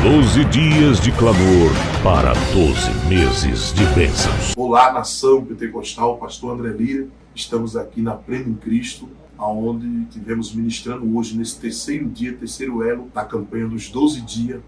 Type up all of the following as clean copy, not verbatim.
12 dias de clamor para 12 meses de bênçãos. Olá, nação pentecostal, pastor André Lira. Estamos aqui na Pleno em Cristo, onde tivemos ministrando hoje nesse terceiro dia, terceiro elo da campanha dos 12 dias.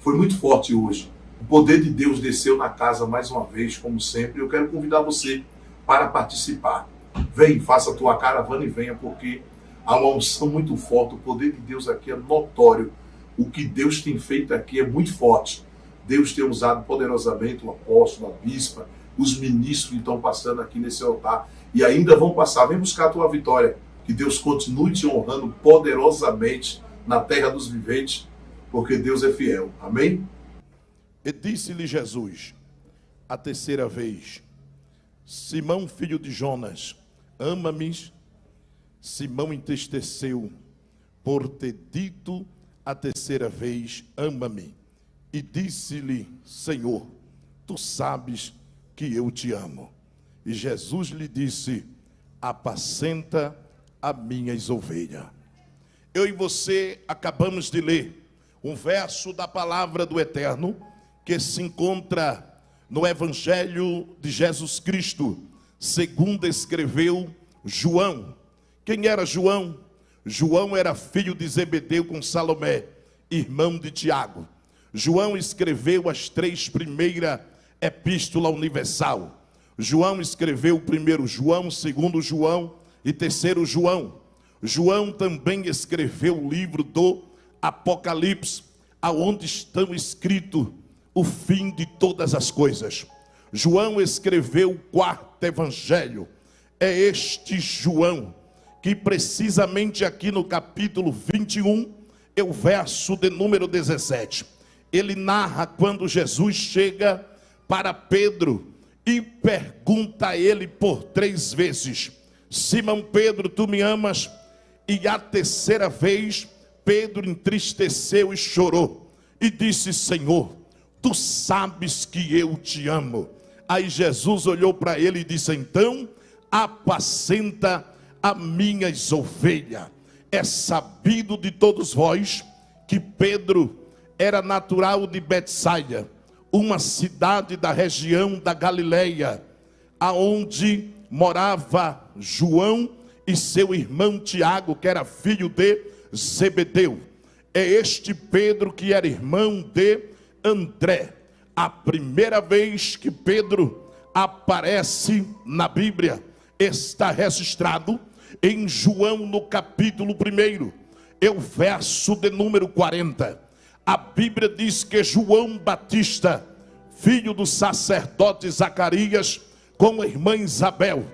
Foi muito forte hoje. O poder de Deus desceu na casa mais uma vez, como sempre. Eu quero convidar você para participar. Vem, faça a tua caravana e venha, porque há uma unção muito forte. O poder de Deus aqui é notório. O que Deus tem feito aqui é muito forte. Deus tem usado poderosamente o apóstolo, a bispa, os ministros que estão passando aqui nesse altar e ainda vão passar. Vem buscar a tua vitória. Que Deus continue te honrando poderosamente na terra dos viventes, porque Deus é fiel. Amém? E disse-lhe Jesus, a terceira vez: Simão, filho de Jonas, ama-me? Simão entristeceu por ter dito a terceira vez, ama-me. E disse-lhe, Senhor, tu sabes que eu te amo. E Jesus lhe disse, apacenta as minhas ovelhas. Eu e você acabamos de ler um verso da palavra do Eterno, que se encontra no Evangelho de Jesus Cristo, segundo escreveu João. Quem era João? João era filho de Zebedeu com Salomé, irmão de Tiago. João escreveu as 3 primeiras epístolas universal. João escreveu o primeiro João, segundo João e terceiro João. João também escreveu o livro do Apocalipse, aonde estão escritos o fim de todas as coisas. João escreveu o 4º evangelho. É este João que precisamente aqui no capítulo 21, é o verso de número 17. Ele narra quando Jesus chega para Pedro e pergunta a ele por 3 vezes, Simão Pedro, tu me amas? E a terceira vez, Pedro entristeceu e chorou. E disse, Senhor, tu sabes que eu te amo. Aí Jesus olhou para ele e disse, então, apacenta as minhas ovelhas. É sabido de todos vós que Pedro era natural de Betsaida, uma cidade da região da Galileia, aonde morava João e seu irmão Tiago, que era filho de Zebedeu. É este Pedro que era irmão de André. A primeira vez que Pedro aparece na Bíblia está registrado em João no capítulo 1, é o verso de número 40. A Bíblia diz que João Batista, filho do sacerdote Zacarias, com a irmã Isabel,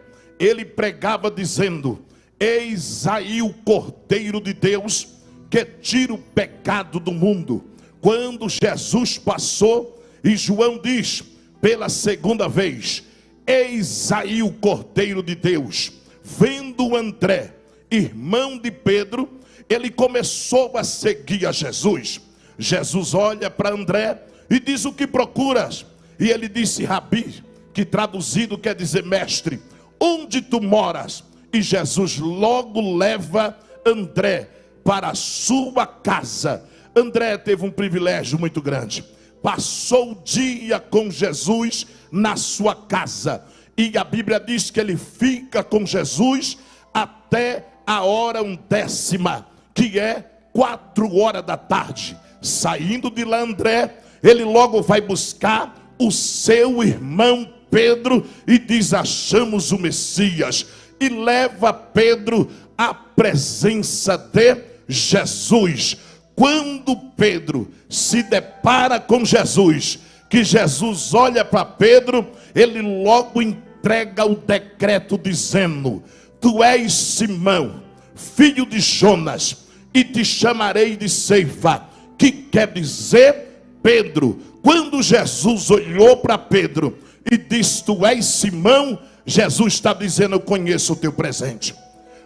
ele pregava dizendo, eis aí o Cordeiro de Deus que tira o pecado do mundo. Quando Jesus passou, e João diz pela segunda vez, eis aí o Cordeiro de Deus. Vendo André, irmão de Pedro, ele começou a seguir a Jesus. Jesus olha para André e diz, o que procuras? E ele disse, Rabi, que traduzido quer dizer mestre, onde tu moras? E Jesus logo leva André para a sua casa. André teve um privilégio muito grande. Passou o dia com Jesus na sua casa. E a Bíblia diz que ele fica com Jesus até a hora 10ª, que é 4 horas da tarde. Saindo de lá André, ele logo vai buscar o seu irmão Pedro e diz, achamos o Messias. E leva Pedro à presença de Jesus. Quando Pedro se depara com Jesus, que Jesus olha para Pedro, ele logo entrega o decreto dizendo, tu és Simão, filho de Jonas, e te chamarei de Ceifa, que quer dizer Pedro. Quando Jesus olhou para Pedro e disse, tu és Simão, Jesus está dizendo, eu conheço o teu presente.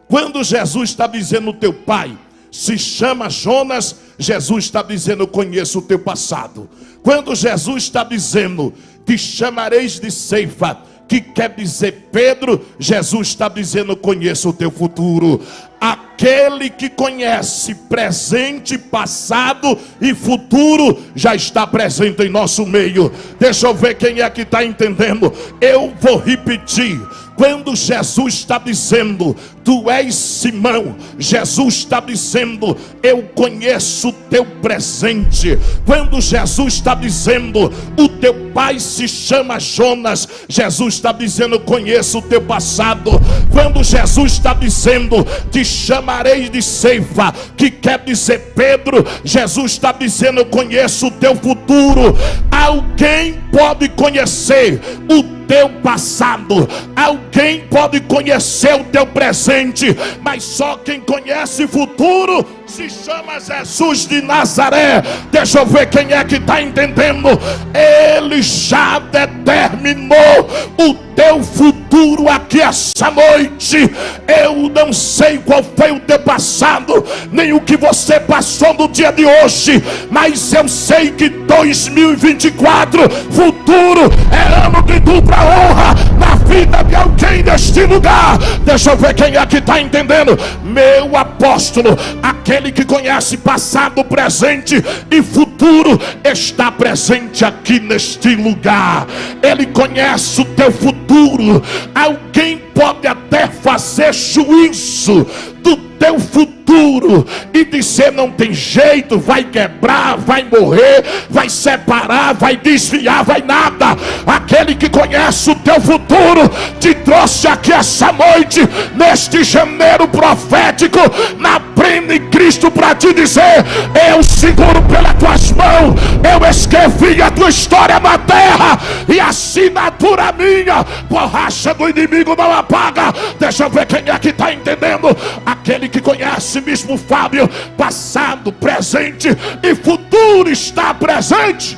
Quando Jesus está dizendo, o teu pai se chama Jonas, Jesus está dizendo, eu conheço o teu passado. Quando Jesus está dizendo, te chamareis de Ceifa, que quer dizer Pedro, Jesus está dizendo: conheço o teu futuro. Aquele que conhece presente, passado e futuro já está presente em nosso meio. Deixa eu ver quem é que está entendendo. Eu vou repetir. Quando Jesus está dizendo: tu és Simão, Jesus está dizendo: eu conheço o teu presente. Quando Jesus está dizendo: o teu pai se chama Jonas, Jesus está dizendo: conheço o teu passado. Quando Jesus está dizendo: te chamarei de Ceifa, que quer dizer Pedro, Jesus está dizendo: conheço o teu futuro. Alguém pode conhecer o teu passado, alguém pode conhecer o teu presente, mas só quem conhece futuro se chama Jesus de Nazaré. Deixa eu ver quem é que está entendendo. Ele já determinou o teu futuro aqui essa noite. Eu não sei qual foi o teu passado, nem o que você passou no dia de hoje, mas eu sei que 2024, futuro, é ano de dupla honra na vida de alguém deste lugar. Deixa eu ver quem é que está entendendo. Meu apóstolo, aquele que conhece passado, presente e futuro, está presente aqui neste lugar. Ele conhece o teu futuro. Alguém pode até fazer juízo do teu futuro e dizer: não tem jeito, vai quebrar, vai morrer, vai separar, vai desviar, vai nada. Aquele que conhece o teu futuro te trouxe aqui essa noite, neste janeiro profético, na Prêmio em Cristo, para te dizer: eu seguro pelas tuas mãos, eu escrevi a tua história na terra, e a assinatura minha, borracha do inimigo não apaga. Deixa eu ver quem é que está entendendo. Aquele que conhece mesmo, Fábio, passado, presente e futuro está presente.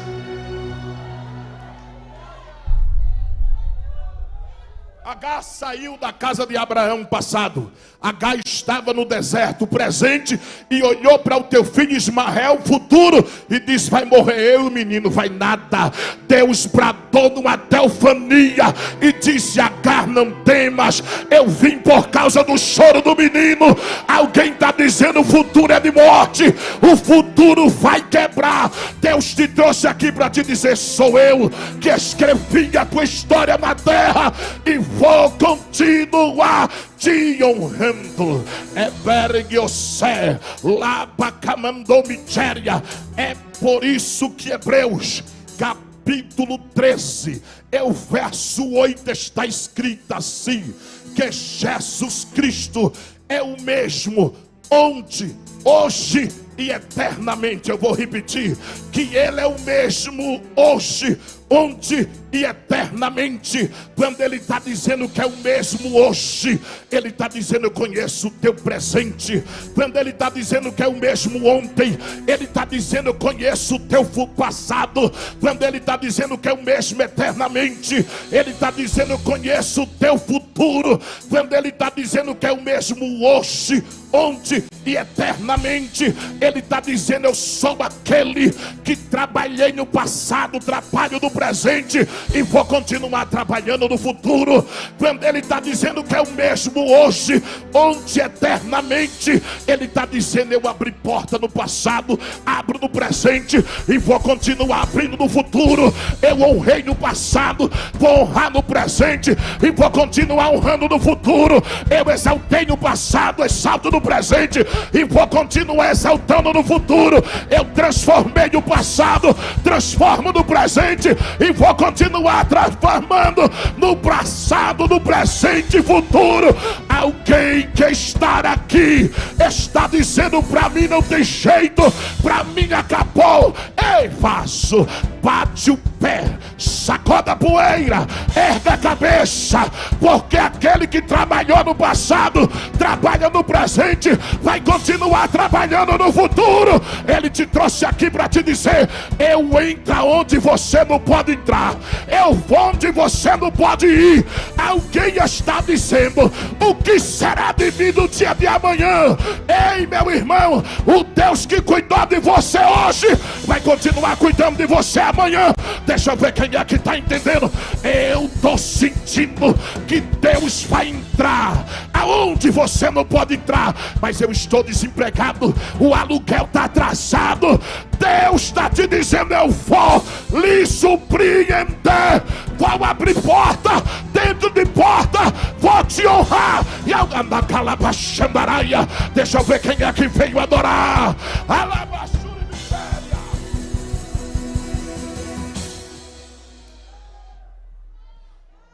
Agar saiu da casa de Abraão passado. Agar estava no deserto presente e olhou para o teu filho Ismael futuro e disse: vai morrer eu, menino, vai nada. Deus bradou numa teofania e disse: Agar, não temas, eu vim por causa do choro do menino. Alguém está dizendo: o futuro é de morte, o futuro vai quebrar. Deus te trouxe aqui para te dizer: sou eu que escrevi a tua história na terra e vou continuar te honrando. É por isso que Hebreus capítulo 13, o verso 8 está escrito assim: que Jesus Cristo é o mesmo ontem, hoje e eternamente. Eu vou repetir: que Ele é o mesmo hoje, ontem e eternamente. Quando Ele está dizendo que é o mesmo hoje, Ele está dizendo: eu conheço o teu presente. Quando Ele está dizendo que é o mesmo ontem, Ele está dizendo: eu conheço o teu passado. Quando Ele está dizendo que é o mesmo eternamente, Ele está dizendo: eu conheço o teu futuro. Quando Ele está dizendo que é o mesmo hoje, ontem e eternamente, Ele está dizendo: eu sou aquele que trabalhei no passado, trabalho no presente e vou continuar trabalhando no futuro. Quando Ele está dizendo que é o mesmo hoje, ontem, eternamente, Ele está dizendo: eu abri porta no passado, abro no presente e vou continuar abrindo no futuro. Eu honrei no passado, vou honrar no presente e vou continuar honrando no futuro. Eu exaltei no passado, exalto no presente e vou continuar exaltando no futuro. Eu transformei o passado, transformo no presente e vou continuar transformando no passado, no presente e futuro. Alguém que está aqui está dizendo: para mim não tem jeito, para mim acabou. Ei, faço, bate o pé, sacoda a poeira, erga a cabeça, porque aquele que trabalhou no passado, trabalha no presente, vai continuar trabalhando no futuro. Ele te trouxe aqui para te dizer: eu entro onde você não pode entrar, eu vou onde você não pode ir. Alguém está dizendo: o que será de mim no dia de amanhã? Ei, meu irmão, o Deus que cuidou de você hoje vai continuar cuidando de você amanhã. Deixa eu ver quem é que que está entendendo. Eu estou sentindo que Deus vai entrar aonde você não pode entrar. Mas eu estou desempregado, o aluguel está atrasado. Deus está te dizendo: eu vou lhe surpreender, vou abrir porta dentro de porta, vou te honrar. E deixa eu ver quem é que veio adorar.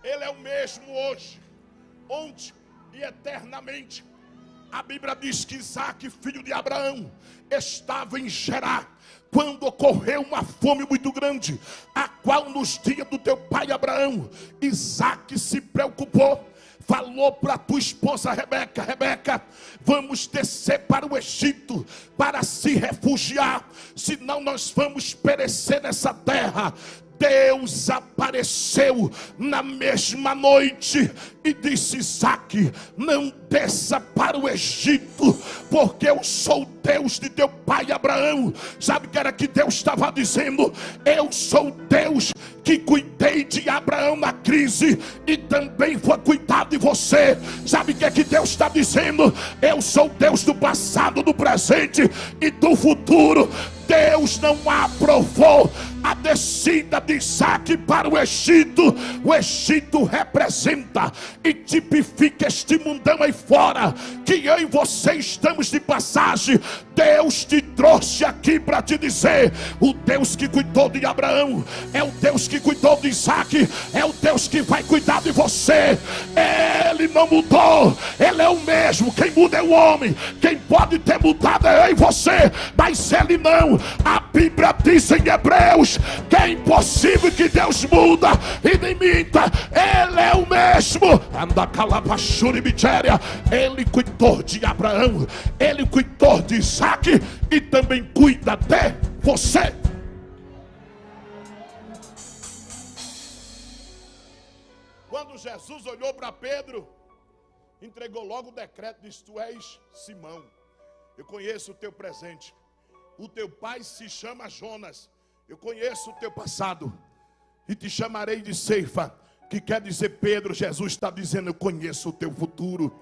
Ele é o mesmo hoje, ontem e eternamente. A Bíblia diz que Isaque, filho de Abraão, estava em Gerar quando ocorreu uma fome muito grande, a qual nos dias do teu pai Abraão, Isaque se preocupou. Falou para tua esposa Rebeca: Rebeca, vamos descer para o Egito para se refugiar, senão nós vamos perecer nessa terra. Deus apareceu na mesma noite e disse: Isaque, não desça para o Egito, porque eu sou o Deus de teu pai Abraão. Sabe o que era que Deus estava dizendo? Eu sou o Deus que cuidei de Abraão na crise e também vou cuidar de você. Sabe o que é que Deus está dizendo? Eu sou o Deus do passado, do presente e do futuro. Deus não aprovou a descida de Isaque para o Egito. O Egito representa e tipifica este mundão aí fora, que eu e você estamos de passagem. Deus te trouxe aqui para te dizer: o Deus que cuidou de Abraão é o Deus que cuidou de Isaque, é o Deus que vai cuidar de você. Ele não mudou, Ele é o mesmo. Quem muda é o homem, quem pode ter mudado é eu e você, mas Ele não. A Bíblia diz em Hebreus que é impossível que Deus muda e nem minta. Ele é o mesmo. Ele cuidou de Abraão, Ele cuidou de Isaque e também cuida de você. Quando Jesus olhou para Pedro, entregou logo o decreto: diz: tu és Simão, eu conheço o teu presente. O teu pai se chama Jonas. Eu conheço o teu passado e te chamarei de Ceifa, que quer dizer Pedro. Jesus está dizendo: eu conheço o teu futuro.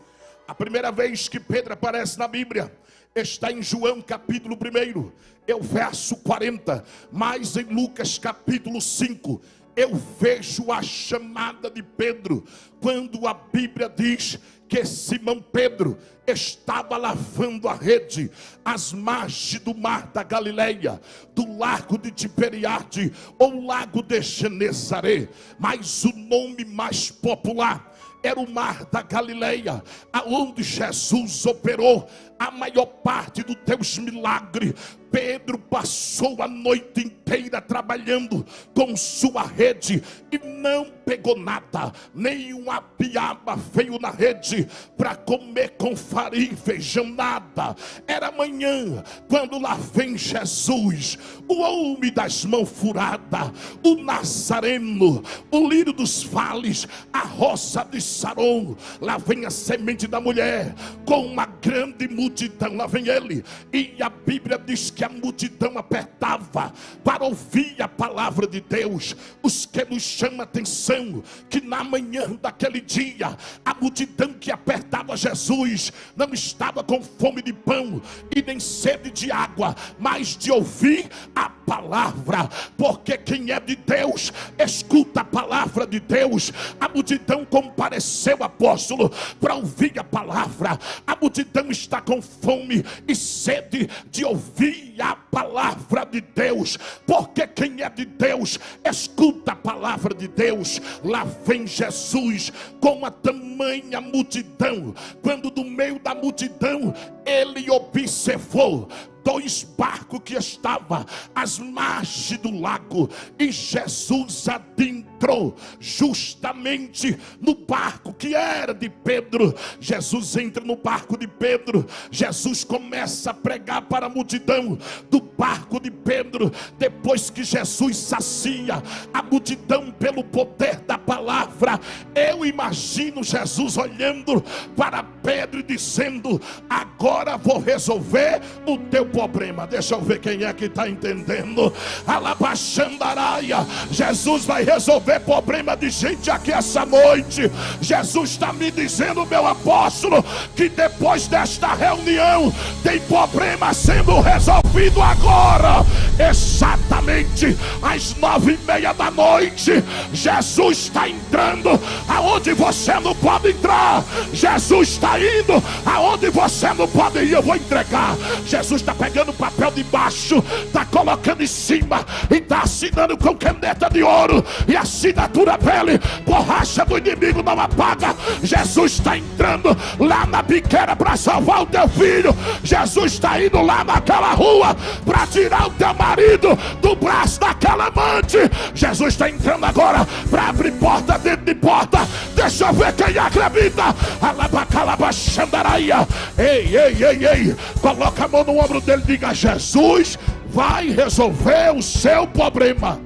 A primeira vez que Pedro aparece na Bíblia está em João capítulo 1, é o verso 40. Mas em Lucas capítulo 5 eu vejo a chamada de Pedro, quando a Bíblia diz que Simão Pedro estava lavando a rede às margens do mar da Galileia, do lago de Tiberiade ou lago de Genezaré, mas o nome mais popular era o mar da Galileia, aonde Jesus operou a maior parte dos teus milagres. Pedro passou a noite inteira trabalhando com sua rede e não pegou nada, nem uma piaba veio na rede para comer com farinha e feijão, nada. Era manhã, quando lá vem Jesus, o homem das mãos furadas, o Nazareno, o lírio dos vales, a roça de Saron. Lá vem a semente da mulher com uma grande multidão. Lá vem ele, e a Bíblia diz que a multidão apertava para ouvir a palavra de Deus. Os que nos chamam a atenção, que na manhã daquele dia, a multidão que apertava Jesus não estava com fome de pão e nem sede de água, mas de ouvir a palavra, porque quem é de Deus escuta a palavra de Deus. A multidão compareceu, apóstolo, para ouvir a palavra. A multidão está com fome e sede de ouvir a palavra de Deus, porque quem é de Deus escuta a palavra de Deus. Lá vem Jesus com uma tamanha multidão, quando do meio da multidão ele observou dois barcos que estavam às margens do lago, e Jesus adentrou justamente no barco que era de Pedro. Jesus entra no barco de Pedro, Jesus começa a pregar para a multidão do barco de Pedro. Depois que Jesus sacia a multidão pelo poder da palavra, eu imagino Jesus olhando para Pedro e dizendo: agora vou resolver o teu problema. Deixa eu ver quem é que está entendendo. Alabaxandaraia. Jesus vai resolver problema de gente aqui essa noite. Jesus está me dizendo, meu apóstolo, que depois desta reunião tem problema sendo resolvido agora. Exatamente às 9:30 da noite. Jesus está entrando aonde você não pode entrar. Jesus está indo aonde você não pode ir. Eu vou entregar. Jesus está pegando o papel de baixo, está colocando em cima e está assinando com caneta de ouro. E a assinatura dele, borracha do inimigo não apaga. Jesus está entrando lá na biqueira para salvar o teu filho. Jesus está indo lá naquela rua para tirar o teu marido do braço daquela amante. Jesus está entrando agora para abrir porta dentro de porta. Deixa eu ver quem acredita. Alabacalabaxandaraia. Ei, ei, ei, ei. Coloca a mão no ombro dele e diga: Jesus vai resolver o seu problema.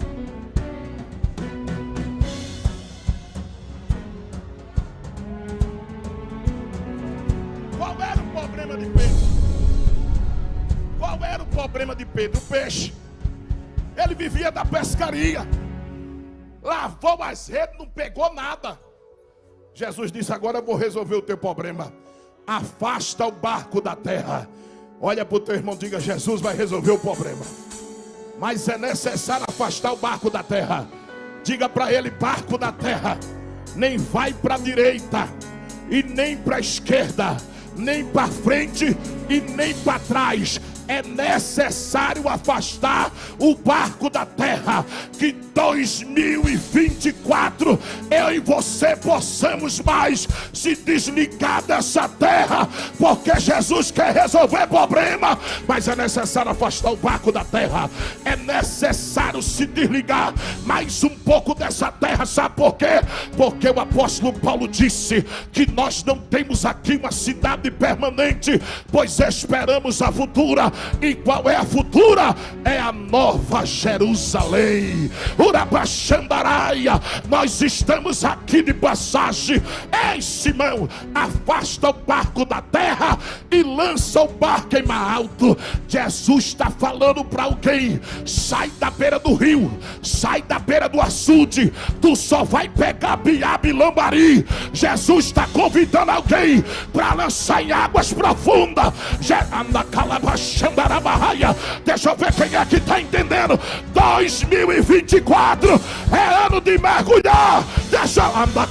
Qual era o problema de Pedro? Qual era o problema de Pedro? O peixe. Ele vivia da pescaria, lavou as redes, não pegou nada. Jesus disse: agora eu vou resolver o teu problema. Afasta o barco da terra. Olha para o teu irmão, diga: Jesus vai resolver o problema, mas é necessário afastar o barco da terra. Diga para ele: barco da terra, nem vai para a direita e nem para a esquerda, nem para frente e nem para trás. É necessário afastar o barco da terra. Que 2024 eu e você possamos mais se desligar dessa terra, porque Jesus quer resolver problema, mas é necessário afastar o barco da terra. É necessário se desligar mais um pouco dessa terra. Sabe por quê? Porque o apóstolo Paulo disse que nós não temos aqui uma cidade permanente, pois esperamos a futura. E qual é a futura? É a Nova Jerusalém. Urabaxandaraia. Nós estamos aqui de passagem. Ei, Simão, afasta o barco da terra e lança o barco em mar alto. Jesus está falando para alguém: sai da beira do rio, sai da beira do açude, tu só vai pegar biabe e lambari. Jesus está convidando alguém para lançar em águas profundas. Deixa eu ver quem é que está entendendo. 2024 é ano de mergulhar. Deixa eu andar.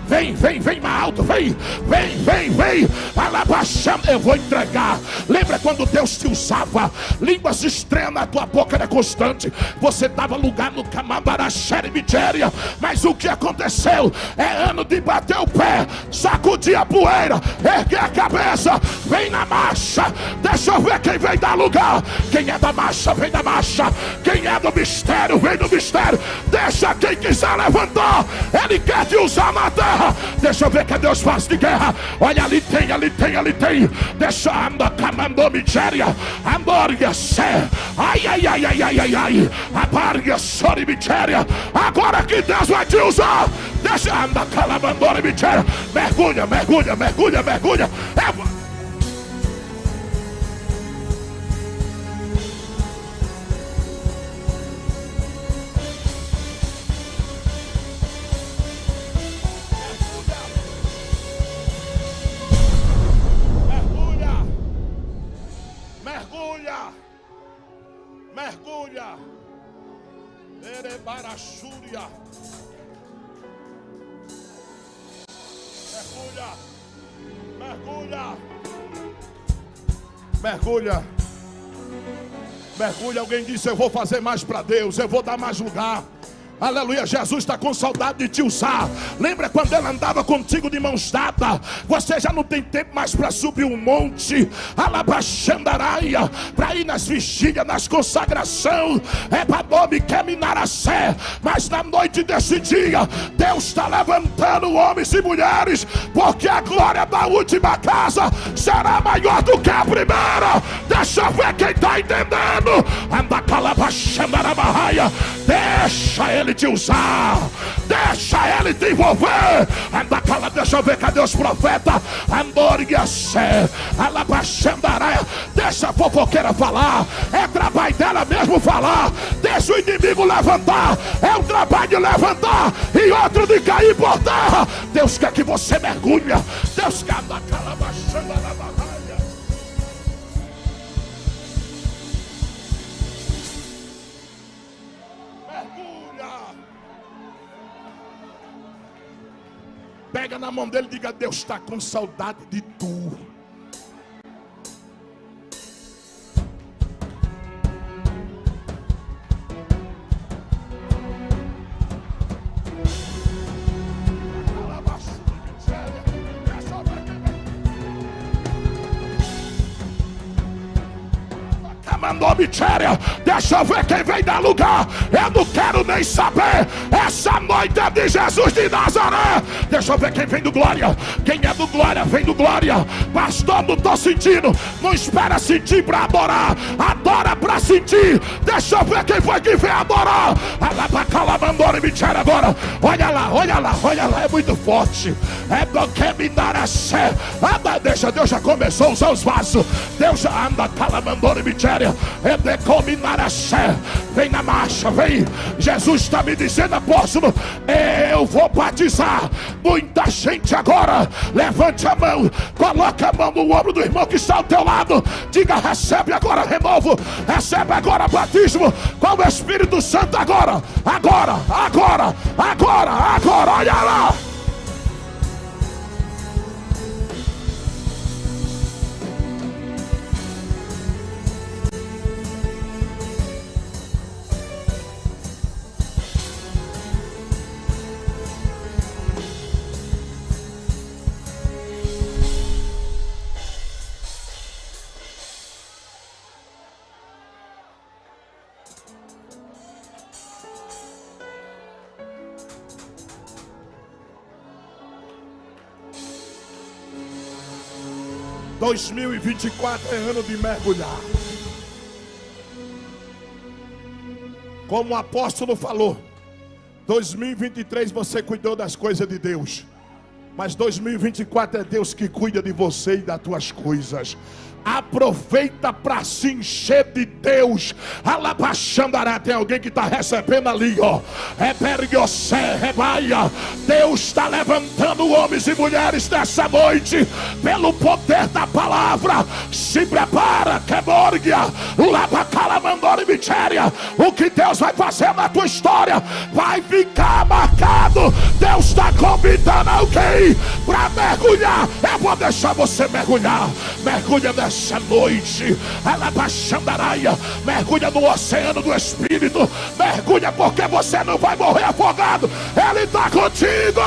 Vem, vem, vem mais alto. Vem, vem, vem, vem. Eu vou entregar. Lembra quando Deus te usava? Línguas estranhas na tua boca era constante. Você dava lugar no Camambaraxere Mitéria. Mas o que aconteceu? É ano de bater o pé, sacudir a poeira, erguer a cabeça. Vem na marcha. Deixa eu ver quem vem dar lugar. Quem é da marcha, vem da marcha. Quem é do mistério, vem do mistério. Deixa quem quiser levantar. Ele quer te usar na terra. Deixa eu ver que Deus faz de guerra. Olha, ali tem, ali tem, ali tem. Deixa anda, camandou mitéria. Amorga sé. Ai, ai, ai, ai, ai, ai, ai. Abarga sori mitéria. Agora que Deus vai te usar. Deixa anda, calabandora mitéria. Mergulha, mergulha, mergulha, mergulha. Mergulha. Erebaraxúria. Mergulha. Mergulha. Mergulha. Mergulha. Alguém disse: eu vou fazer mais para Deus, eu vou dar mais lugar. Aleluia, Jesus está com saudade de te usar. Lembra quando ele andava contigo de mãos dadas? Você já não tem tempo mais para subir um monte, alabaxandaraia, para ir nas vigílias, nas consagrações, é para nome Keminaracé. Mas na noite desse dia, Deus está levantando homens e mulheres, porque a glória da última casa será maior do que a primeira. Deixa eu ver quem está entendendo. Anda calabaxandaraia. Deus Deixa Ele te usar. Deixa Ele te envolver. Anda cala, deixa eu ver, cadê os profetas? Deixa a fofoqueira falar. É trabalho dela mesmo falar. Deixa o inimigo levantar. É um trabalho de levantar e outro de cair por terra. Deus quer que você mergulhe. Deus quer anda cala, baixando na batalha. Mergulha. Pega na mão dele e diga: Deus está com saudade de tu. Deixa eu ver quem vem dar lugar. Eu não quero nem saber. Essa noite é de Jesus de Nazaré. Deixa eu ver quem vem do glória. Quem é do glória, vem do glória. Pastor, não estou sentindo. Não espera sentir para adorar. Adora para sentir. Deixa eu ver quem foi que vem adorar. Agora. Olha lá, olha lá, olha lá. É muito forte. É do que me dará sé. Deixa, Deus já começou a usar os vasos. Deus já anda calamandora e miséria. É de combinar a sé. Vem na marcha, vem. Jesus está me dizendo, apóstolo, eu vou batizar muita gente agora. Levante a mão, coloque a mão no ombro do irmão que está ao teu lado. Diga: recebe agora renovo, recebe agora batismo com o Espírito Santo agora. Agora, agora, agora, agora, olha lá. – 2024 é ano de mergulhar. Como o apóstolo falou, 2023 você cuidou das coisas de Deus, mas 2024 é Deus que cuida de você e das tuas coisas. Aproveita para se encher de Deus. Alabaxandará. Tem alguém que está recebendo ali, ó. Rebergocé, rebaia. Deus está levantando homens e mulheres nessa noite pelo poder da palavra. Se prepara, queborgia. Labacalamandora e miséria. O que Deus vai fazer na tua história vai ficar marcado. Deus está convidando alguém para mergulhar. Eu vou deixar você mergulhar. Mergulha nessa noite, alabaxandaraia, mergulha no oceano do Espírito, mergulha porque você não vai morrer afogado, Ele está contigo.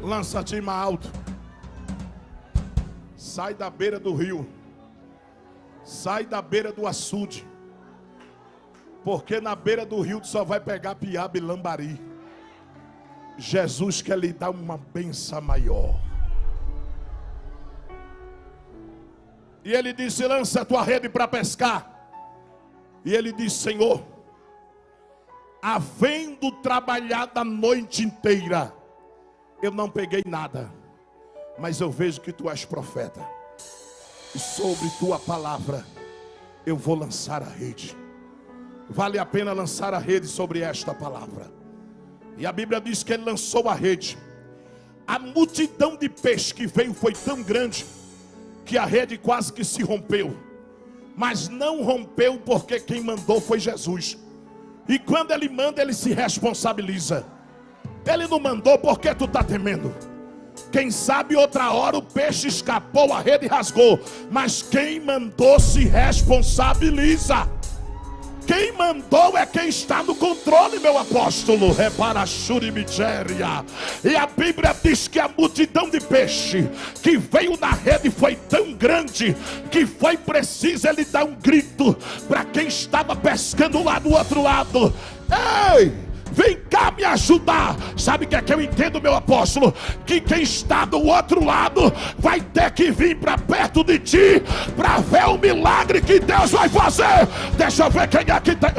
Lança-te mais alto. Sai da beira do rio. Sai da beira do açude. Porque na beira do rio tu só vai pegar piaba e lambari. Jesus quer lhe dar uma benção maior. E ele disse: lança a tua rede para pescar. E ele disse: Senhor, havendo trabalhado a noite inteira, eu não peguei nada, mas eu vejo que tu és profeta, e sobre tua palavra eu vou lançar a rede. Vale a pena lançar a rede sobre esta palavra. E a Bíblia diz que ele lançou a rede. A multidão de peixe que veio foi tão grande que a rede quase que se rompeu. Mas não rompeu porque quem mandou foi Jesus. E quando ele manda, ele se responsabiliza. Ele não mandou, porque tu está temendo? Quem sabe outra hora o peixe escapou, a rede rasgou. Mas quem mandou se responsabiliza. Quem mandou é quem está no controle, meu apóstolo. Repara, Shurimitéria. E a Bíblia diz que a multidão de peixe que veio na rede foi tão grande que foi preciso ele dar um grito para quem estava pescando lá do outro lado: ei, vem cá me ajudar. Sabe o que é que eu entendo, meu apóstolo? Que quem está do outro lado vai ter que vir para perto de ti para ver o milagre que Deus vai fazer. Deixa eu ver quem aqui tem.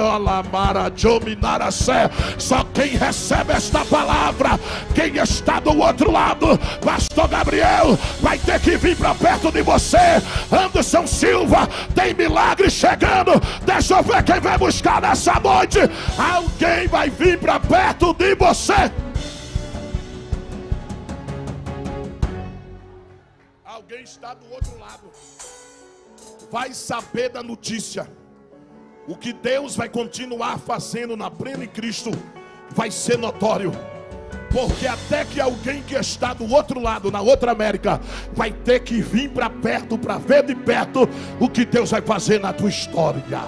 Só quem recebe esta palavra, quem está do outro lado. Pastor Gabriel vai ter que vir para perto de você. Anderson Silva, tem milagre chegando. Deixa eu ver quem vai buscar nessa noite. Alguém vai vir para perto de você. Alguém está do outro lado, vai saber da notícia. O que Deus vai continuar fazendo na Plena em Cristo vai ser notório. Porque até que alguém que está do outro lado, na outra América, vai ter que vir para perto, para ver de perto o que Deus vai fazer na tua história.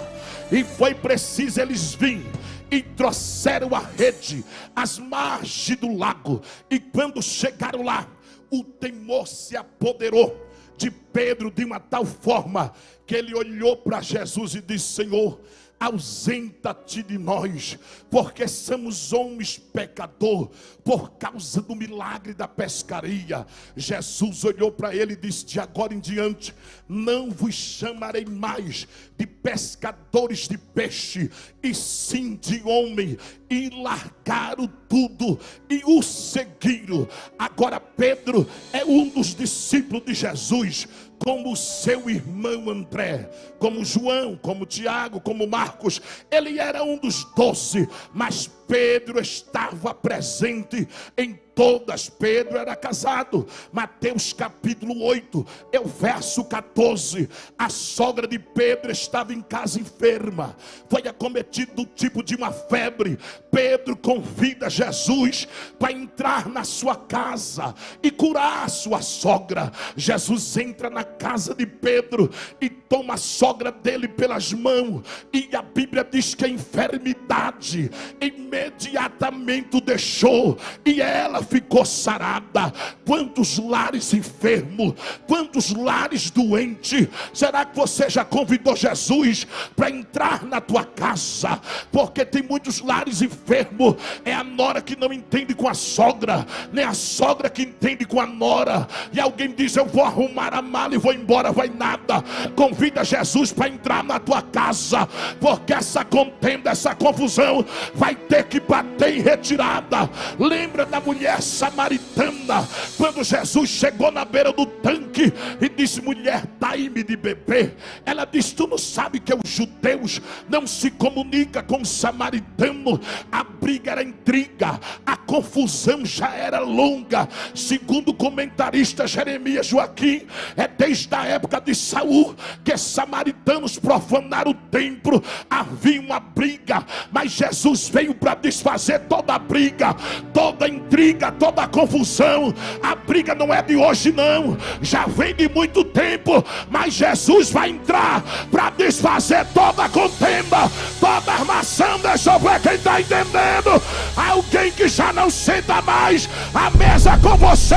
E foi preciso eles virem e trouxeram a rede às margens do lago. E quando chegaram lá, o temor se apoderou de Pedro de uma tal forma que ele olhou para Jesus e disse: Senhor, ausenta-te de nós, porque somos homens pecador, por causa do milagre da pescaria. Jesus olhou para ele e disse: de agora em diante não vos chamarei mais de pescadores de peixe, e sim de homem. E largaram tudo e o seguiram. Agora Pedro é um dos discípulos de Jesus, como seu irmão André, como João, como Tiago, como Marcos. Ele era um dos 12, mas Pedro estava presente em todas. Pedro era casado. Mateus capítulo 8, é o verso 14. A sogra de Pedro estava em casa enferma, foi acometido do tipo de uma febre. Pedro convida Jesus para entrar na sua casa e curar a sua sogra. Jesus entra na casa de Pedro e toma a sogra dele pelas mãos, e a Bíblia diz que a enfermidade imediatamente o deixou e ela ficou sarada. Quantos lares enfermos, quantos lares doentes. Será que você já convidou Jesus para entrar na tua casa? Porque tem muitos lares enfermos. É a nora que não entende com a sogra, nem a sogra que entende com a nora. E alguém diz: eu vou arrumar a mala e vou embora. Vai nada. Convida Jesus para entrar na tua casa, porque essa contenda, essa confusão vai ter que bater em retirada. Lembra da mulher samaritana, quando Jesus chegou na beira do tanque e disse: mulher, dai-me de beber. Ela disse: tu não sabe que os judeus não se comunicam com os samaritanos. A briga era intriga, a confusão já era longa. Segundo o comentarista Jeremias Joaquim, é desde a época de Saul que samaritanos profanaram o templo. Havia uma briga, mas Jesus veio para desfazer toda a briga, toda a intriga, toda a confusão. A briga não é de hoje não, já vem de muito tempo, mas Jesus vai entrar para desfazer toda a contenda, toda a armação. Deixa eu ver quem está entendendo. Alguém que já não senta mais à mesa com você,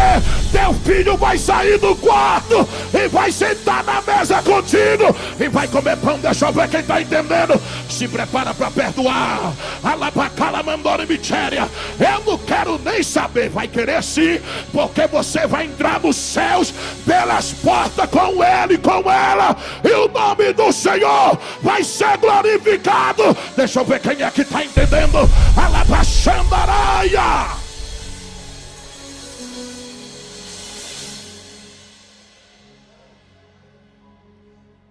teu filho vai sair do quarto e vai sentar na mesa contigo e vai comer pão. Deixa eu ver quem está entendendo. Se prepara para perdoar. Alabacala mandora mitéria. Eu não quero nem saber. Vai querer sim, porque você vai entrar nos céus pelas portas com ele e com ela, e o nome do Senhor vai ser glorificado. Deixa eu ver quem é que está entendendo. Alabachandaraia.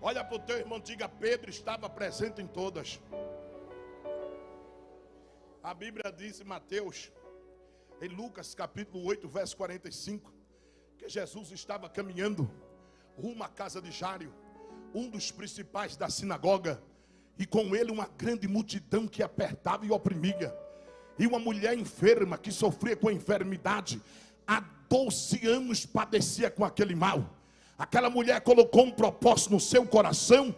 Olha para o teu irmão, diga: Pedro estava presente em todas. A Bíblia diz em Mateus, em Lucas capítulo 8, verso 45, que Jesus estava caminhando rumo à casa de Jário, um dos principais da sinagoga, e com ele uma grande multidão que apertava e oprimia. e uma mulher enferma que sofria com enfermidade. Há 12 anos padecia com aquele mal. Aquela mulher colocou um propósito no seu coração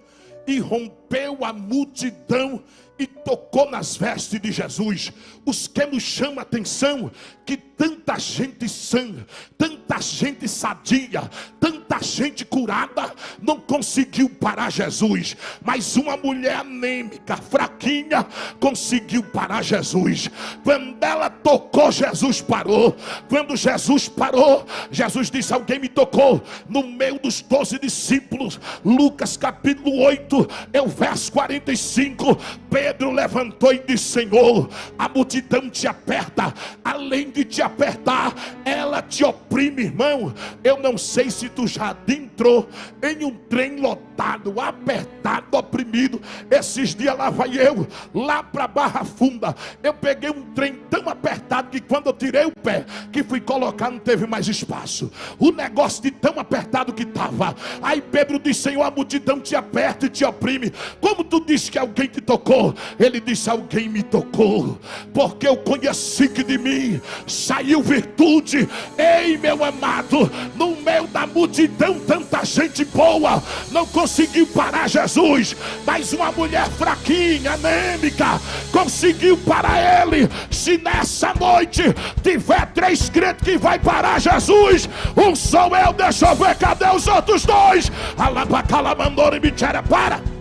e rompeu a multidão e tocou nas vestes de Jesus. Os que nos chamam a atenção, que tanta gente sã, tanta gente sadia, tanta gente curada, não conseguiu parar Jesus. Mas uma mulher anêmica, fraquinha, conseguiu parar Jesus. Quando ela tocou, Jesus parou. Quando Jesus parou, Jesus disse: alguém me tocou. No meio dos 12 discípulos, Lucas capítulo 8, é o verso 45, Pedro levantou e disse: Senhor, a multidão te aperta, além de te apertar, ela te oprime. Irmão, eu não sei se tu já entrou em um trem lotado, apertado, oprimido. Esses dias lá vai eu, lá para Barra Funda, eu peguei um trem tão apertado que quando eu tirei o pé, que fui colocar, não teve mais espaço. O negócio de tão apertado que estava. Aí Pedro disse: Senhor, a multidão te aperta e te oprime. Como tu disse que alguém te tocou? Ele disse: alguém me tocou, porque eu conheci que de mim saiu virtude. Ei, meu amado, no meio da multidão, tanta gente boa não conseguiu parar Jesus, mas uma mulher fraquinha, anêmica, conseguiu parar ele. Se nessa noite tiver 3 crentes que vai parar Jesus, um sou eu. Deixa eu ver, cadê os outros 2? Alabacalamandoura e Bichara, para ele.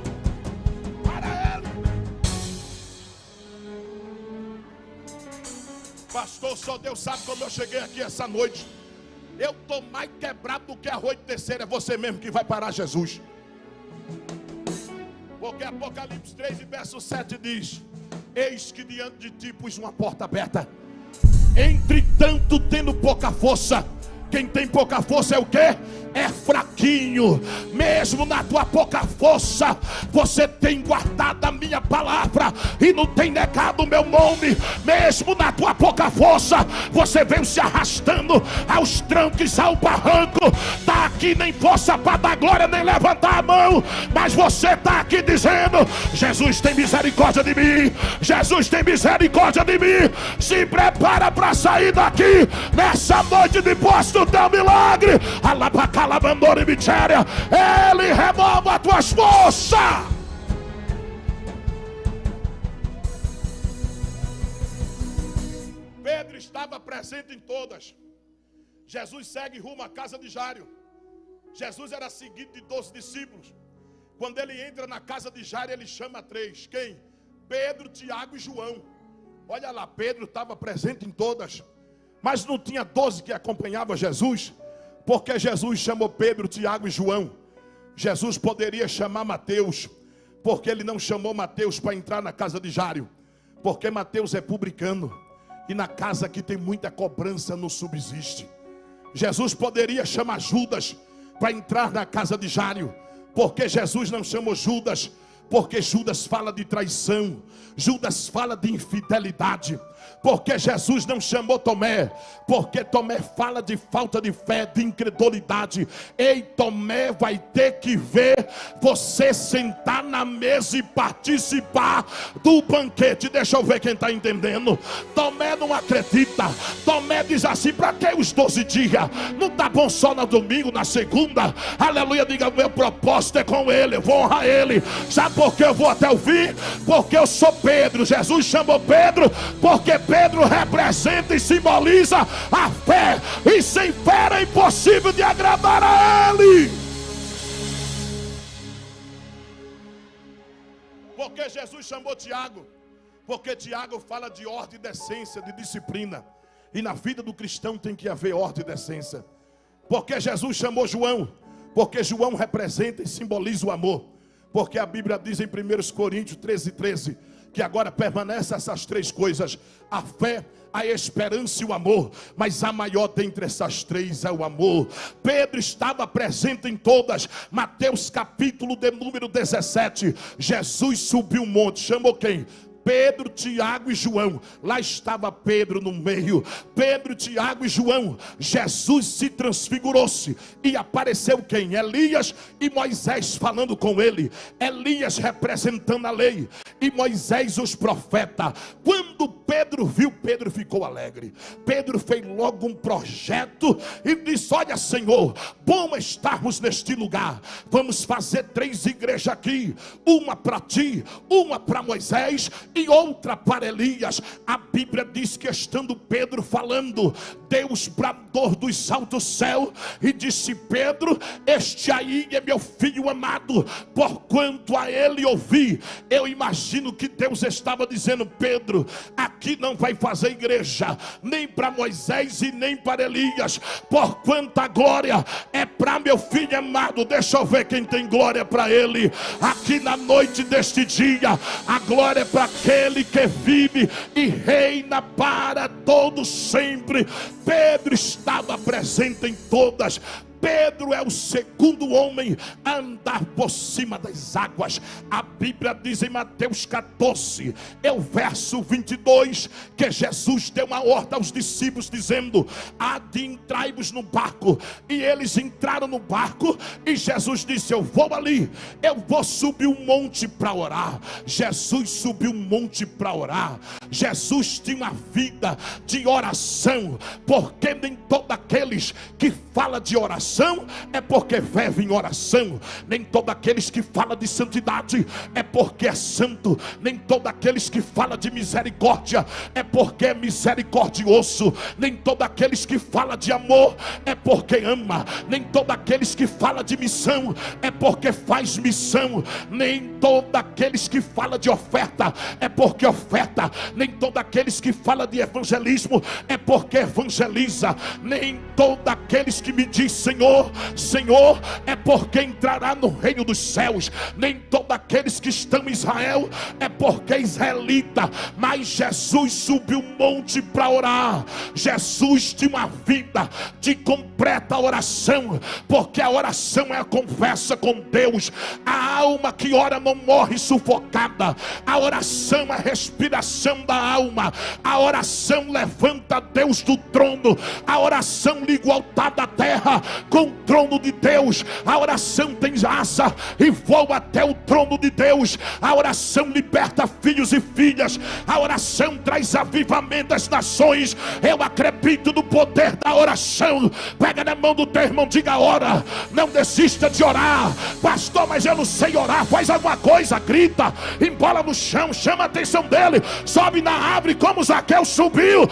Pastor, só Deus sabe como eu cheguei aqui essa noite. Eu estou mais quebrado do que arroz de terceira. É você mesmo que vai parar Jesus. Porque Apocalipse 3 e verso 7 diz: eis que diante de ti pus uma porta aberta, entretanto tendo pouca força. Quem tem pouca força é o quê? É fraquinho. Mesmo na tua pouca força, você tem guardado a minha palavra e não tem negado o meu nome. Mesmo na tua pouca força, você vem se arrastando aos tranques, ao barranco. Está aqui nem força para dar glória, nem levantar a mão, mas você está aqui dizendo: Jesus tem misericórdia de mim, Jesus tem misericórdia de mim. Se prepara para sair daqui nessa noite depois do teu milagre. Alabacalabandora e Bichéria, ele remova as tuas forças. Pedro estava presente em todas. Jesus segue rumo à casa de Jairo. Jesus era seguido de 12 discípulos. Quando ele entra na casa de Jairo, ele chama 3. Quem? Pedro, Tiago e João. Olha lá, Pedro estava presente em todas, mas não tinha 12 que acompanhavam Jesus. Porque Jesus chamou Pedro, Tiago e João. Jesus poderia chamar Mateus, porque ele não chamou Mateus para entrar na casa de Jairo, porque Mateus é publicano, e na casa que tem muita cobrança não subsiste. Jesus poderia chamar Judas para entrar na casa de Jairo, porque Jesus não chamou Judas, porque Judas fala de traição, Judas fala de infidelidade. Porque Jesus não chamou Tomé, porque Tomé fala de falta de fé, de incredulidade. Ei, Tomé vai ter que ver você sentar na mesa e participar do banquete. Deixa eu ver quem está entendendo. Tomé não acredita. Tomé diz assim: para que os 12 dias? Não está bom só no domingo, na segunda? Aleluia, diga: meu propósito é com ele, eu vou honrar ele. Sabe por que eu vou até o fim? Porque eu sou Pedro. Jesus chamou Pedro porque Pedro representa e simboliza a fé, e sem fé é impossível de agradar a ele. Porque Jesus chamou Tiago? Porque Tiago fala de ordem e decência, de disciplina, e na vida do cristão tem que haver ordem e decência. Porque Jesus chamou João? Porque João representa e simboliza o amor. Porque a Bíblia diz em 1 Coríntios 13:13 que agora permanecem essas 3 coisas: a fé, a esperança e o amor, mas a maior dentre essas 3 é o amor. Pedro estava presente em todas. Mateus capítulo de número 17, Jesus subiu um monte, chamou quem? Pedro, Tiago e João. Lá estava Pedro no meio. Pedro, Tiago e João. Jesus se transfigurou-se e apareceu quem? Elias e Moisés falando com ele. Elias representando a lei e Moisés os profetas. Quando Pedro viu, Pedro ficou alegre. Pedro fez logo um projeto e disse: olha, Senhor, bom estarmos neste lugar. Vamos fazer 3 igrejas aqui, uma para ti, uma para Moisés e outra para Elias. A Bíblia diz que estando Pedro falando, Deus bradou dos altos céus e disse: Pedro, este aí é meu filho amado, porquanto a ele ouvi. Eu imagino que Deus estava dizendo: Pedro, aqui não vai fazer igreja, nem para Moisés e nem para Elias, porquanto a glória é para meu filho amado. Deixa eu ver quem tem glória para ele. Aqui na noite deste dia, a glória é para aquele que vive e reina para todos sempre. Pedro estava presente em todas. Pedro é o segundo homem a andar por cima das águas. A Bíblia diz em Mateus 14, é o verso 22, que Jesus deu uma ordem aos discípulos dizendo: adentrai-vos no barco. E eles entraram no barco e Jesus disse: eu vou ali, eu vou subir um monte para orar. Jesus subiu um monte para orar. Jesus tinha uma vida de oração, porque nem todos aqueles que falam de oração é porque vive em oração. Nem todos aqueles que falam de santidade é porque é santo. Nem todos aqueles que falam de misericórdia é porque é misericordioso. Nem todos aqueles que falam de amor é porque ama. Nem todos aqueles que falam de missão é porque faz missão. Nem todos aqueles que falam de oferta é porque oferta. Nem todos aqueles que falam de evangelismo é porque evangeliza. Nem todos aqueles que me diz Senhor, Senhor, é porque entrará no reino dos céus. Nem todos aqueles que estão em Israel é porque é israelita. Mas Jesus subiu um monte para orar. Jesus tinha uma vida de completa oração, porque a oração é a conversa com Deus. A alma que ora não morre sufocada. A oração é a respiração da alma. A oração levanta Deus do trono. A oração liga o altar da terra com o trono de Deus. A oração tem asa e voa até o trono de Deus. A oração liberta filhos e filhas. A oração traz avivamento às nações. Eu acredito no poder da oração. Pega na mão do teu irmão, diga: ora, não desista de orar. Pastor, mas eu não sei orar. Faz alguma coisa, grita, embola no chão, chama a atenção dele, sobe na árvore como Zaqueu subiu.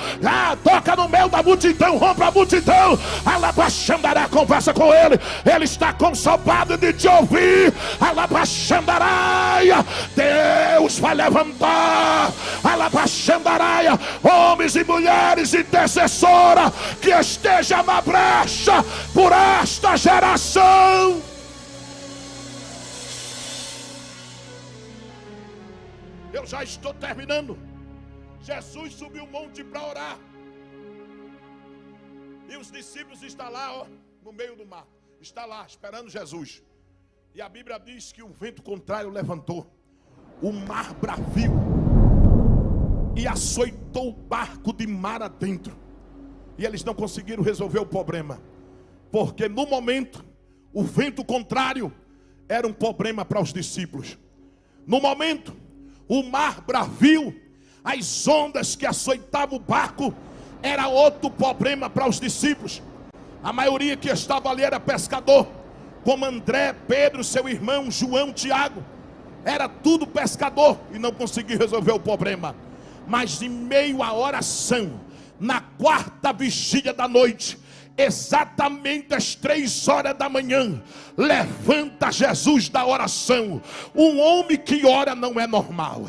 Toca no meio da multidão, rompe a multidão. Alabaxandará, conversa com ele. Ele está consopado de te ouvir. Alabaxandaraia, Deus vai levantar. Alabaxandaraia, homens e mulheres intercessora que esteja na brecha por esta geração. Eu já estou terminando. Jesus subiu um monte para orar. E os discípulos estão lá, no meio do mar. Está lá, esperando Jesus. E a Bíblia diz que o vento contrário levantou. O mar braviu e açoitou o barco de mar adentro. E eles não conseguiram resolver o problema. Porque no momento, o vento contrário era um problema para os discípulos. No momento, o mar braviu, as ondas que açoitavam o barco era outro problema para os discípulos. A maioria que estava ali era pescador, como André, Pedro, seu irmão, João, Tiago. Era tudo pescador e não conseguiu resolver o problema. Mas em meio à oração, na 4ª vigília da noite, exatamente às 3 horas da manhã, levanta Jesus da oração. Um homem que ora não é normal.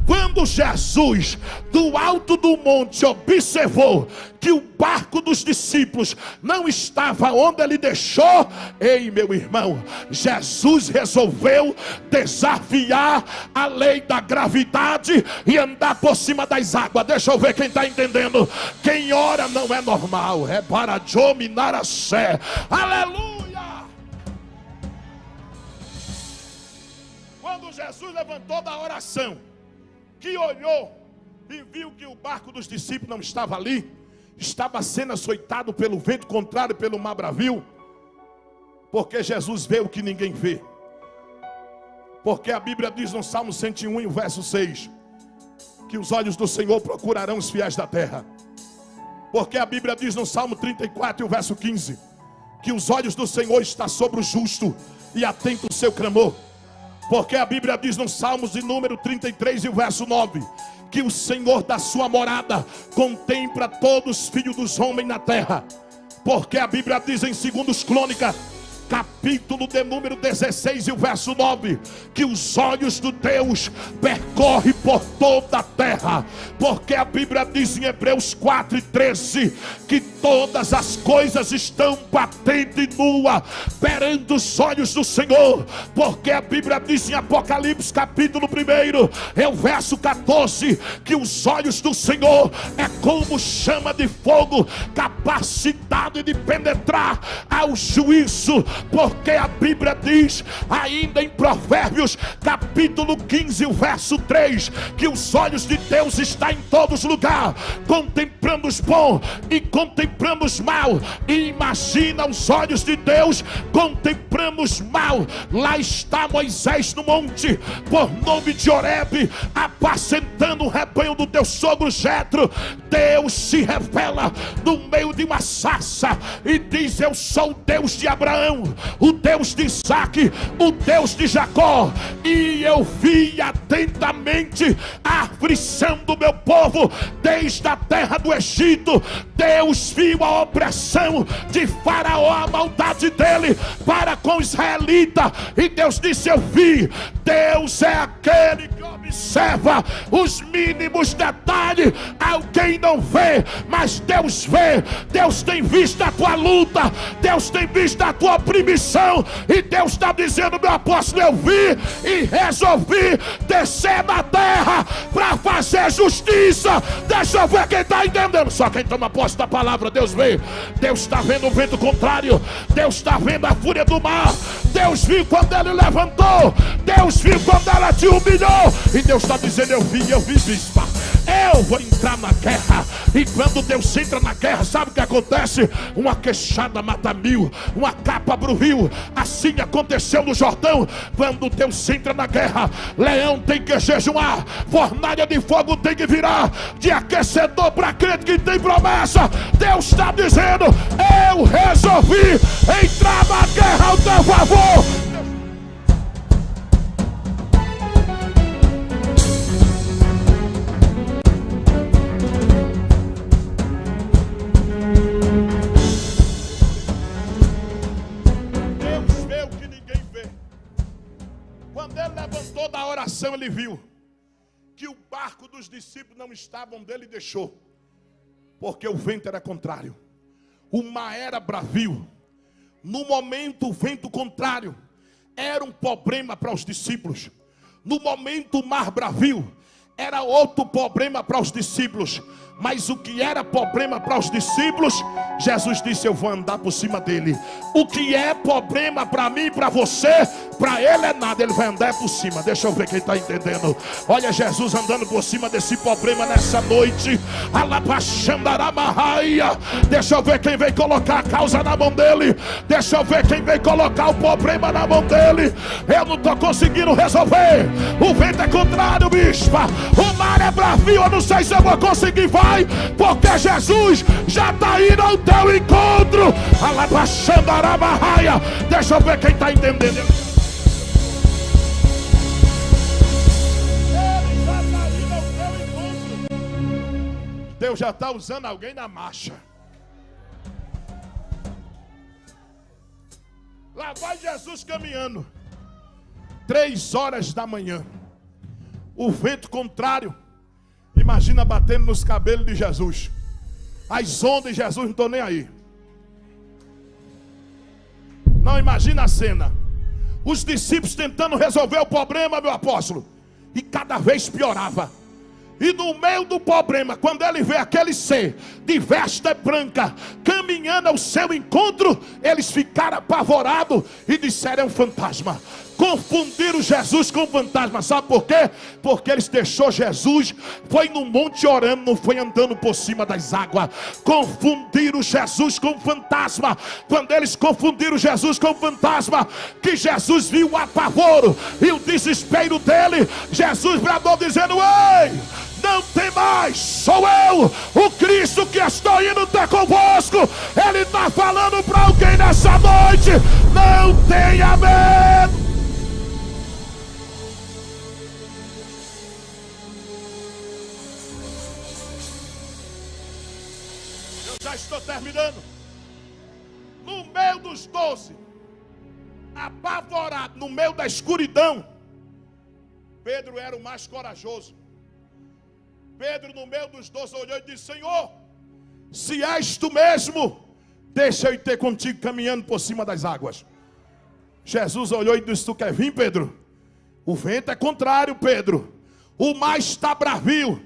Quando Jesus do alto do monte observou que o barco dos discípulos não estava onde ele deixou, ei, meu irmão, Jesus resolveu desafiar a lei da gravidade e andar por cima das águas. Deixa eu ver quem está entendendo. Quem ora não é normal. É para dominar a sé. Aleluia! Quando Jesus levantou da oração, que olhou e viu que o barco dos discípulos não estava ali, estava sendo açoitado pelo vento contrário, pelo mar bravio, porque Jesus vê o que ninguém vê. Porque a Bíblia diz no Salmo 101, o verso 6, que os olhos do Senhor procurarão os fiéis da terra. Porque a Bíblia diz no Salmo 34, o verso 15, que os olhos do Senhor estão sobre o justo e atento ao seu clamor. Porque a Bíblia diz no Salmos de número 33, e o verso 9, que o Senhor da sua morada contempla todos os filhos dos homens na terra. Porque a Bíblia diz em 2 Crônicas, capítulo de número 16 e o verso 9, que os olhos de Deus percorrem por toda a terra. Porque a Bíblia diz em Hebreus 4 e 13, que todas as coisas estão patentes e nua perante os olhos do Senhor. Porque a Bíblia diz em Apocalipse capítulo 1, é o verso 14, que os olhos do Senhor é como chama de fogo, capacidade de penetrar ao juízo. Porque a Bíblia diz ainda em Provérbios capítulo 15, o verso 3, que os olhos de Deus estão em todos os lugares, contemplando os bons e contemplando os maus. E imagina os olhos de Deus contemplando os maus. Lá está Moisés no monte, por nome de Horebe, apacentando o rebanho do teu sogro Jetro. Deus se revela no meio de uma sarça e diz: eu sou o Deus de Abraão, o Deus de Isaac, o Deus de Jacó. E eu vi atentamente a aflição do meu povo desde a terra do Egito. Deus viu a opressão de Faraó, a maldade dele para com o israelita, e Deus disse: eu vi. Deus é aquele que observa os mínimos detalhes. Alguém não vê, mas Deus vê. Deus tem visto a tua luta, Deus tem visto a tua opressão, e Deus está dizendo: meu apóstolo, eu vi e resolvi descer na terra para fazer justiça. Deixa eu ver quem está entendendo. Só quem toma posse da palavra, Deus vê. Deus está vendo o vento contrário, Deus está vendo a fúria do mar. Deus viu quando ele levantou, Deus viu quando ela te humilhou, e Deus está dizendo: eu vi, bispa, eu vou entrar na guerra. E quando Deus entra na guerra, sabe o que acontece? Uma queixada mata 1000, uma capa abre o rio. Assim aconteceu no Jordão. Quando Deus entra na guerra, leão tem que jejuar, fornalha de fogo tem que virar de aquecedor para crente que tem promessa. Deus está dizendo: eu resolvi entrar na guerra ao teu favor. Da oração, ele viu que o barco dos discípulos não estava onde ele deixou, porque o vento era contrário, o mar era bravio. No momento, o vento contrário era um problema para os discípulos. No momento, o mar bravio era outro problema para os discípulos. Mas o que era problema para os discípulos, Jesus disse: eu vou andar por cima dele. O que é problema para mim e para você, para ele é nada, ele vai andar por cima. Deixa eu ver quem está entendendo. Olha Jesus andando por cima desse problema nessa noite. Deixa eu ver quem vem colocar a causa na mão dele. Deixa eu ver quem vem colocar o problema na mão dele. Eu não estou conseguindo resolver. O vento é contrário, bispa. O mar é bravio, eu não sei se eu vou conseguir. Vai, porque Jesus já está indo ao teu encontro. Deixa eu ver quem está entendendo. Ele já está indo ao teu encontro. Deus já está usando alguém na marcha. Lá vai Jesus caminhando, 3 horas da manhã. O vento contrário, imagina batendo nos cabelos de Jesus. As ondas de Jesus não estão nem aí. Não, imagina a cena. Os discípulos tentando resolver o problema, meu apóstolo, e cada vez piorava. E no meio do problema, quando ele vê aquele ser de veste branca caminhando ao seu encontro, eles ficaram apavorados e disseram: é um fantasma. Confundiram Jesus com fantasma. Sabe por quê? Porque eles deixou Jesus, foi no monte orando, não foi andando por cima das águas. Confundiram Jesus com fantasma. Quando eles confundiram Jesus com fantasma, que Jesus viu o apavoro e o desespero dele, Jesus bradou dizendo: ei, não tem mais, sou eu, o Cristo que estou indo ter convosco. Ele está falando para alguém nessa noite: não tenha medo. Eu já estou terminando. No meio dos 12, apavorado, no meio da escuridão, Pedro era o mais corajoso. Pedro, no meio dos 12, olhou e disse: Senhor, se és tu mesmo, deixa eu ir ter contigo caminhando por cima das águas. Jesus olhou e disse: tu quer vir, Pedro? O vento é contrário, Pedro. O mar está bravio.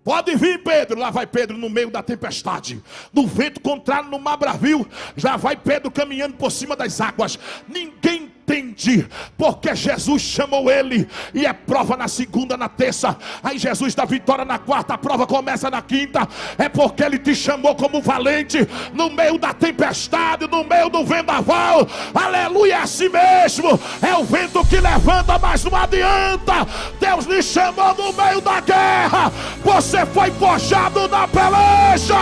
Pode vir, Pedro. Lá vai Pedro no meio da tempestade, no vento contrário, no mar bravio. Já vai Pedro caminhando por cima das águas. Ninguém entende porque Jesus chamou ele. E é prova na segunda, na terça. Aí Jesus dá vitória na quarta, a prova começa na quinta. É porque ele te chamou como valente no meio da tempestade, no meio do vendaval. Aleluia, é assim mesmo. É o vento que levanta, mas não adianta. Deus lhe chamou no meio da guerra. Você foi forjado na peleja.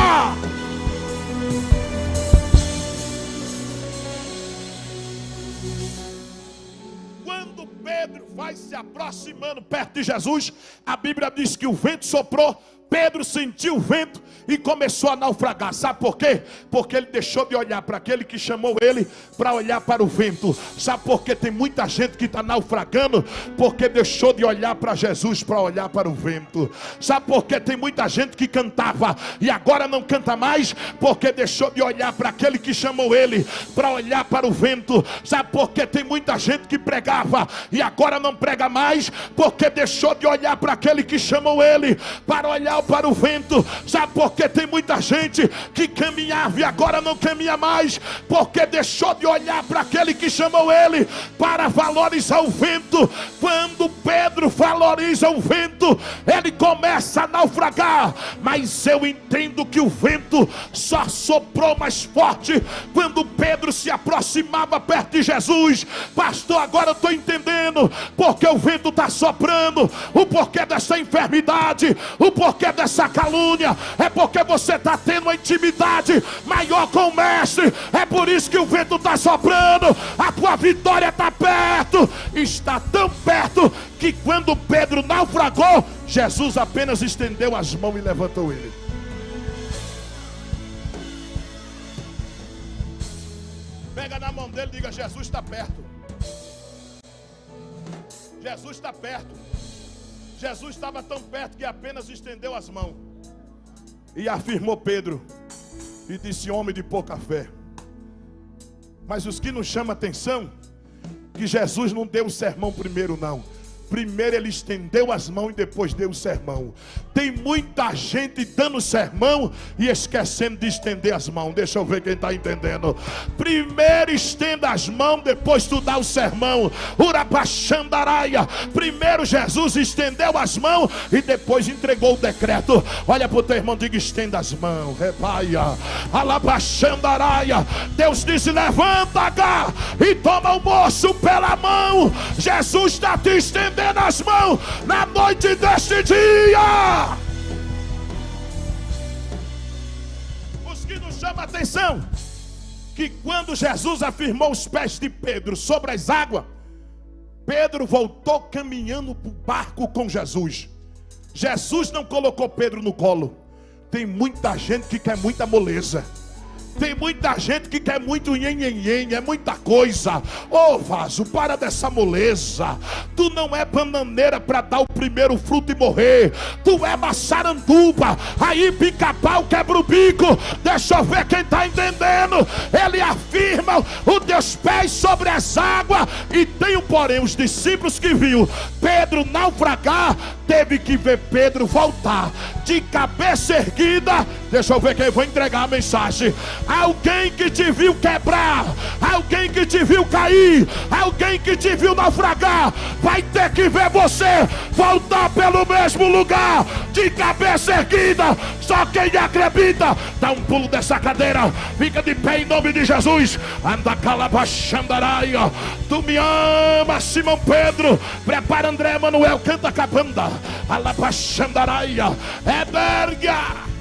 Quando Pedro vai se aproximando perto de Jesus, a Bíblia diz que o vento soprou. Pedro sentiu o vento e começou a naufragar. Sabe por quê? Porque ele deixou de olhar para aquele que chamou ele para olhar para o vento. Sabe por quê? Tem muita gente que está naufragando porque deixou de olhar para Jesus para olhar para o vento. Sabe por quê? Tem muita gente que cantava e agora não canta mais porque deixou de olhar para aquele que chamou ele para olhar para o vento. Sabe por quê? Tem muita gente que pregava e agora não prega mais porque deixou de olhar para aquele que chamou ele para olhar para o vento. Sabe por que tem muita gente que caminhava e agora não caminha mais? Porque deixou de olhar para aquele que chamou ele para valorizar o vento. Quando Pedro valoriza o vento, ele começa a naufragar. Mas eu entendo que o vento só soprou mais forte quando Pedro se aproximava perto de Jesus. Pastor, agora eu estou entendendo porque o vento está soprando, o porquê dessa enfermidade, o porquê dessa calúnia. É porque você está tendo uma intimidade maior com o mestre. É por isso que o vento está soprando. A tua vitória está perto. Está tão perto que quando Pedro naufragou, Jesus apenas estendeu as mãos e levantou ele. Pega na mão dele e diga: Jesus está perto. Jesus está perto. Jesus estava tão perto que apenas estendeu as mãos e afirmou Pedro e disse: homem de pouca fé. Mas os que nos chamam a atenção, que Jesus não deu o sermão primeiro, não. Primeiro ele estendeu as mãos e depois deu o sermão. Tem muita gente dando sermão e esquecendo de estender as mãos. Deixa eu ver quem está entendendo. Primeiro estenda as mãos, depois tu dá o sermão. Urabachandaraia. Primeiro Jesus estendeu as mãos e depois entregou o decreto. Olha para o teu irmão e diga: estenda as mãos. Repaia. Alabachandaraia. Deus disse: levanta, H, e toma o moço pela mão. Jesus está te estendendo as mãos na noite deste dia. Os que nos chamam a atenção, que quando Jesus afirmou os pés de Pedro sobre as águas, Pedro voltou caminhando para o barco com Jesus. Jesus não colocou Pedro no colo. Tem muita gente que quer muita moleza. Tem muita gente que quer muito nhen, é muita coisa. Ô vaso, para dessa moleza. Tu não é bananeira para dar o primeiro fruto e morrer. Tu é maçaranduba. Aí pica-pau quebra o bico. Deixa eu ver quem está entendendo. Ele afirma os teus pés sobre as águas. E tem um porém, os discípulos que viu Pedro naufragar, teve que ver Pedro voltar de cabeça erguida. Deixa eu ver quem vou entregar a mensagem. Alguém que te viu quebrar, alguém que te viu cair, alguém que te viu naufragar, vai ter que ver você voltar pelo mesmo lugar, de cabeça erguida. Só quem acredita, dá um pulo dessa cadeira, fica de pé em nome de Jesus. Anda calabachandaraia. Tu me ama, Simão Pedro. Prepara André Manuel, canta cabanda. Alabachandaraia. É berga.